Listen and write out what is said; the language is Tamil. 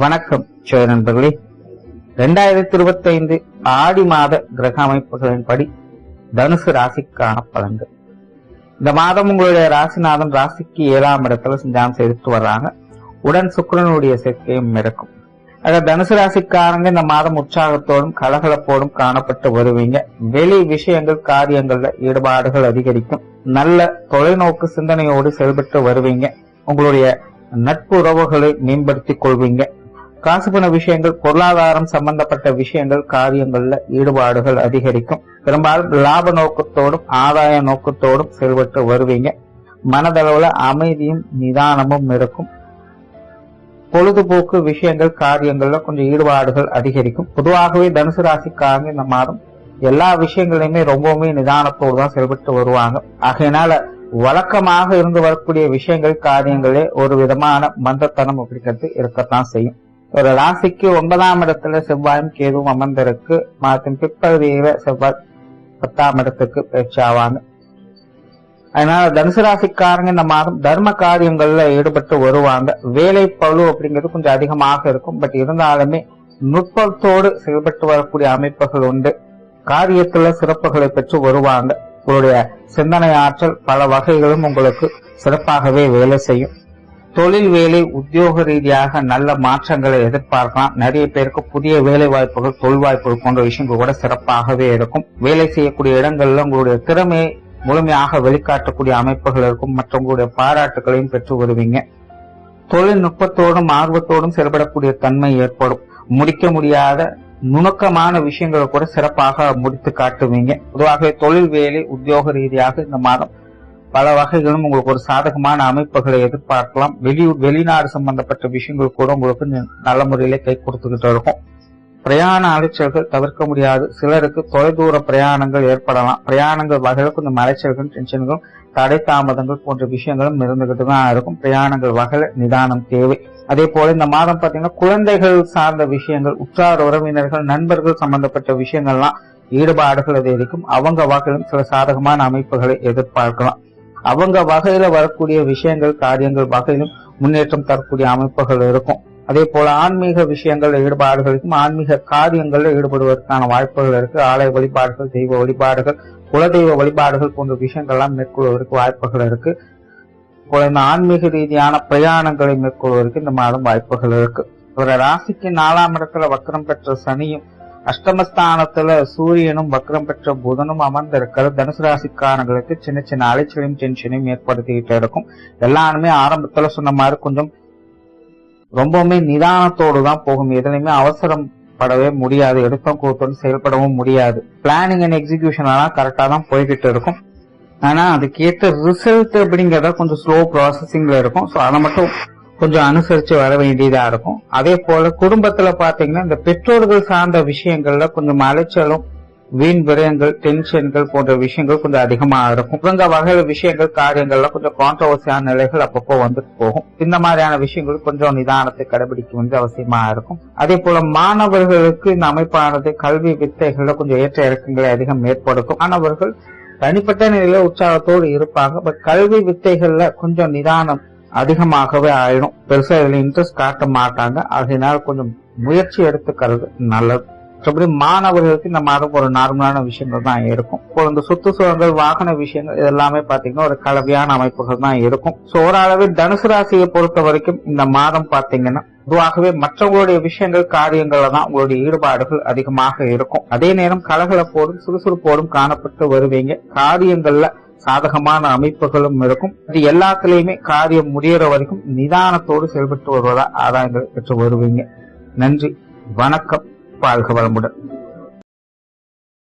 வணக்கம் நண்பர்களே. 2025 ஆடி மாத கிரக அமைப்புகளின்படி தனுசு ராசிக்கான பலன்கள். இந்த மாதம் உங்களுடைய ராசிநாதன் ராசிக்கு 7ஆம் இடத்துல சஞ்சாரம் செய்துட்டு வர்றாங்க. உடன் சுக்கிரனுடைய சேர்க்கையும் இருக்கும். ஆக தனுசு ராசிக்காரங்க இந்த மாதம் உற்சாகத்தோடும் கலகலப்போடும் காணப்பட்டு வருவீங்க. வெளி விஷயங்கள் காரியங்கள்ல ஈடுபாடுகள் அதிகரிக்கும். நல்ல தொலைநோக்கு சிந்தனையோடு செயல்பட்டு வருவீங்க. உங்களுடைய நட்பு உறவுகளை மேம்படுத்திக் கொள்வீங்க. காசு பண விஷயங்கள், பொருளாதாரம் சம்பந்தப்பட்ட விஷயங்கள், காரியங்கள்ல ஈடுபாடுகள் அதிகரிக்கும். பெரும்பாலும் லாப நோக்கத்தோடும் ஆதாய நோக்கத்தோடும் செயல்பட்டு வருவீங்க. மனதளவுல அமைதியும் நிதானமும் இருக்கும். பொழுதுபோக்கு விஷயங்கள், காரியங்கள்ல கொஞ்சம் ஈடுபாடுகள் அதிகரிக்கும். பொதுவாகவே தனுசு ராசிக்காரங்க இந்த மாதம் எல்லா விஷயங்களையுமே ரொம்பவுமே நிதானத்தோடு தான் செயல்பட்டு வருவாங்க. ஆகையினால வழக்கமாக இருந்து வரக்கூடிய விஷயங்கள், காரியங்களே ஒரு விதமான மந்தத்தனம் அப்படிங்கிறது இருக்கத்தான் செய்யும். ஒரு ராசிக்கு 9ஆம் இடத்துல செவ்வாயும் கேதுவும் அமர்ந்திருக்கு. மாதத்தின் பிற்பகுதியில செவ்வாய் 10ஆம் இடத்துக்கு பயிற்சி ஆவாங்க. அதனால தனுசு ராசிக்காரங்க இந்த மாதம் தர்ம காரியங்கள்ல ஈடுபட்டு வருவாங்க. வேலை பளு அப்படிங்கிறது கொஞ்சம் அதிகமாக இருக்கும். பட் இருந்தாலுமே நுட்பத்தோடு செயல்பட்டு வரக்கூடிய அமைப்புகள் உண்டு. காரியத்துல சிறப்புகளை பெற்று வருவாங்க. உங்களுடைய சிந்தனை ஆற்றல் பல வகைகளும் உங்களுக்கு சிறப்பாகவே வேலை செய்யும். தொழில் வேலை, உத்தியோக ரீதியாக நல்ல மாற்றங்களை எதிர்பார்க்கலாம். நிறைய பேருக்கு புதிய வேலை வாய்ப்புகள், தொழில் வாய்ப்புகள் போன்ற விஷயங்கள் கூட சிறப்பாகவே இருக்கும். வேலை செய்யக்கூடிய இடங்கள்ல உங்களுடைய திறமையை முழுமையாக வெளிக்காட்டக்கூடிய அமைப்புகள் இருக்கும். மற்றவங்களுடைய பாராட்டுகளையும் பெற்று வருவீங்க. தொழில்நுட்பத்தோடும் ஆர்வத்தோடும் செயல்படக்கூடிய தன்மை ஏற்படும். முடிக்க முடியாத நுணுக்கமான விஷயங்களை கூட சிறப்பாக முடித்து காட்டுவீங்க. பொதுவாக தொழில் வேலை, உத்தியோக ரீதியாக இந்த மாதம் பல வகைகளும் உங்களுக்கு ஒரு சாதகமான அமைப்புகளை எதிர்பார்க்கலாம். வெளிநாடு சம்பந்தப்பட்ட விஷயங்கள் கூட உங்களுக்கு நல்ல முறையில கை கொடுத்துக்கிட்டு இருக்கும். பிரயாண அலைச்சல்கள் தவிர்க்க முடியாது. சிலருக்கு தொலைதூர பிரயாணங்கள் ஏற்படலாம். பிரயாணங்கள் வகையில கொஞ்சம் அலைச்சல்கள், டென்ஷன்களும், தடை தாமதங்கள் போன்ற விஷயங்களும் இருந்துகிட்டு தான் இருக்கும். பிரயாணங்கள் வகையில நிதானம் தேவை. அதே போல இந்த மாதம் பாத்தீங்கன்னா குழந்தைகள் சார்ந்த விஷயங்கள், உற்றார் உறவினர்கள், நண்பர்கள் சம்பந்தப்பட்ட விஷயங்கள்லாம் ஈடுபாடுகள் அதிகரிக்கும். அவங்க வகையிலும் சில சாதகமான அமைப்புகளை எதிர்பார்க்கலாம். அவங்க வகையில வரக்கூடிய விஷயங்கள், காரியங்கள் வகையிலும் முன்னேற்றம் தரக்கூடிய அமைப்புகள் இருக்கும். அதே போல ஆன்மீக விஷயங்கள் ஈடுபாடுகளுக்கும், ஆன்மீக காரியங்கள்ல ஈடுபடுவதற்கான வாய்ப்புகள் இருக்கு. ஆலய வழிபாடுகள், தெய்வ வழிபாடுகள், குலதெய்வ வழிபாடுகள் போன்ற விஷயங்கள்லாம் மேற்கொள்வதற்கு வாய்ப்புகள் இருக்கு. போல இந்த ஆன்மீக ரீதியான பிரயாணங்களை மேற்கொள்வதற்கு இந்த மாதம் வாய்ப்புகள் இருக்கு. ஒரு ராசிக்கு 4ஆம் இடத்துல வக்ரம் பெற்ற சனியும், அஷ்டமஸ்தானத்துல சூரியனும், வக்ரம் பெற்ற புதனும் அமர்ந்திருக்கிற தனுசு ராசிக்காரங்களுக்கு சின்ன சின்ன அலைச்சலையும் டென்ஷனையும் ஏற்படுத்திக்கிட்டு இருக்கும். எல்லாருமே ஆரம்பத்துல சொன்ன மாதிரி கொஞ்சம் ரொம்பவுமே நிதானத்தோடு தான் போகும். எதுலையுமே அவசரம் படவே முடியாது. எடுத்தோம் கூத்தோடு செயல்படவும் முடியாது. பிளானிங் அண்ட் எக்ஸிகியூஷன் எல்லாம் கரெக்டா தான் போய்கிட்டு இருக்கும். ஆனா அதுக்கேற்ற ரிசல்ட் அப்படிங்கறத கொஞ்சம் ஸ்லோ ப்ராசஸிங்ல இருக்கும். ஸோ அதை மட்டும் கொஞ்சம் அனுசரிச்சு வர வேண்டியதா இருக்கும். அதே போல குடும்பத்துல பாத்தீங்கன்னா இந்த பெற்றோர்கள் சார்ந்த விஷயங்கள்ல கொஞ்சம் அலைச்சலும், வீண் விரயங்கள், டென்ஷன்கள் போன்ற விஷயங்கள் கொஞ்சம் அதிகமா இருக்கும். இவங்க வகையில விஷயங்கள், காரியங்கள்ல கொஞ்சம் கான்ட்ரவர்சியான நிலைகள் அப்பப்போ வந்துட்டு போகும். இந்த மாதிரியான விஷயங்கள் கொஞ்சம் நிதானத்தை கடைபிடிக்க வேண்டிய அவசியமா இருக்கும். அதே போல மாணவர்களுக்கு இந்த அமைப்பானது கல்வி வித்தைகள்ல கொஞ்சம் ஏற்ற இறக்கங்களை அதிகம் ஏற்படுத்தும். மாணவர்கள் தனிப்பட்ட நிலையில உற்சாகத்தோடு இருப்பாங்க. பட் கல்வி வித்தைகள்ல கொஞ்சம் நிதானம் அதிகமாகவே ஆயிடும். பெருசா இதுல இன்ட்ரெஸ்ட் காட்ட மாட்டாங்க. அதனால கொஞ்சம் முயற்சி எடுத்துக்கிறது நல்லது. மற்றபடி மாணவர்களுக்கு இந்த மாதம் ஒரு நார்மலான விஷயங்கள் தான் இருக்கும். இந்த சொத்து சுகங்கள், வாகன விஷயங்கள் இதெல்லாமே பாத்தீங்கன்னா ஒரு கலவையான அமைப்புகள் தான் இருக்கும். சோ ஓரளவு தனுசு ராசியை பொறுத்த வரைக்கும் இந்த மாதம் பாத்தீங்கன்னா பொதுவாகவே மற்றவங்களுடைய விஷயங்கள், காரியங்கள்ல தான் உங்களுடைய ஈடுபாடுகள் அதிகமாக இருக்கும். அதே நேரம் கலகலப்போடும் சுறுசுறுப்போடும் காணப்பட்டு வருவீங்க. காரியங்கள்ல சாதகமான அமைப்புகளும் இருக்கும். இது எல்லாத்திலையுமே காரியம் முடிகிற வரைக்கும் நிதானத்தோடு செயல்பட்டு வருவதா ஆதாயங்களை பெற்று வருவீங்க. நன்றி, வணக்கம், வாழ்க வளமுடன்.